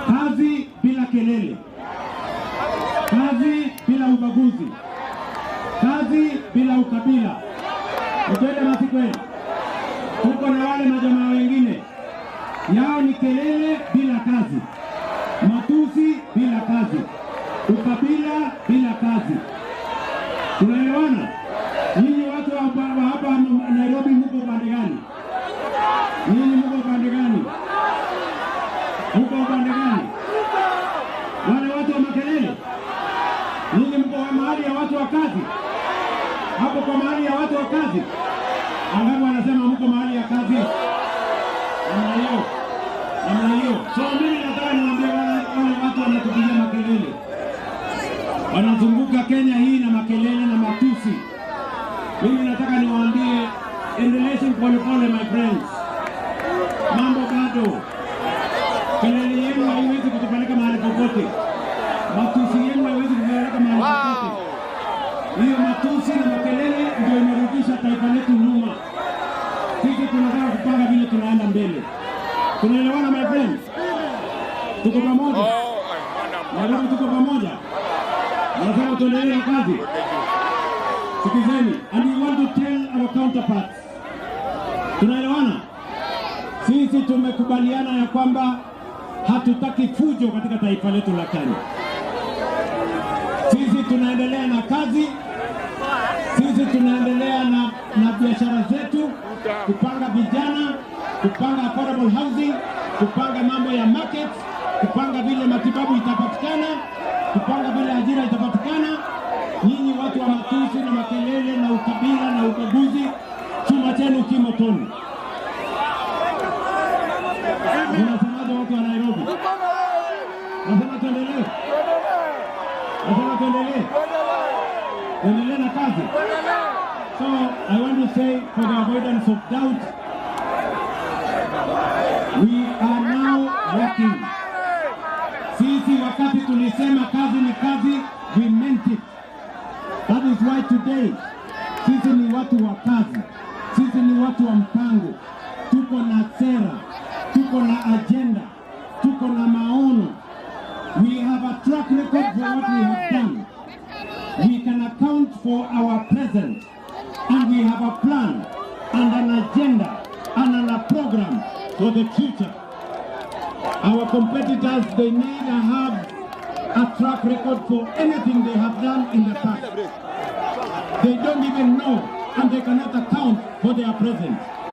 Kazi bila kelele, kazi bila ubaguzi, kazi bila ukabila. Ukweli ama si kweli? Tuko na wale majamaa wengine yao ni kelele bila kazi, matusi bila kazi, ukabila bila kazi. Tunaelewana? Nyinyi watu hapa Nairobi mko upande gani? Nyinyi mko upande gani? Mko upande gani? Wale watu wa makelele? Nyinyi mko mahali ya watu wa kazi? Hapo kwa mahali ya watu wa kazi? Angapo wanasema mko mahali ya kazi? Namna hiyo. Namna hiyo. So mimi nataka niwaambie wale watu wanatupigia makelele, wanazunguka Kenya hii na makelele na matusi. Mimi nataka niwaambie, endelesheni polepole my friends. Mambo bado. Kelele yenu haiwezi kutupeleka mahali popote. Matusi yenu haiwezi kutupeleka mahali popote. Hiyo matusi na makelele ndio imerudisha taifa letu nyuma. Sisi tunataka kupanga vile tunaenda mbele. Tunaelewana my friends? Tuko pamoja? Nairobi tuko pamoja? Nasema tuendelee na kazi. Sikizeni, and we want to tell our counterparts. Tunaelewana? Sisi tumekubaliana ya kwamba hatutaki fujo katika taifa letu la Kenya. Sisi tunaendelea na kazi. Sisi tunaendelea na biashara zetu, kupanga vijana, kupanga affordable housing, kupanga mambo ya markets, kupanga vile matibabu itapatikana, kupanga vile ajira itapatikana. Nyinyi watu wa matusi na makelele na ukabila na ubaguzi, chuma chenu kimotoni. Unasemaje watu wa Nairobi? Nasema tuendelee. Nasema tuendelee. Tuendelee na kazi. So I want to say, for the avoidance of doubt, we are now working. Sisi wakati tulisema kazi ni kazi, we meant it. That is why today, sisi ni watu wa kazi. Sisi ni watu wa mpango. Tuko na sera, tuko na agenda, tuko na maono. We have a track record for what we have done. We can account for our present, and we have a plan and an agenda and a program for the future. Our competitors, they neither have a track record for anything they have done in the past. They don't even know, and they cannot account for their present.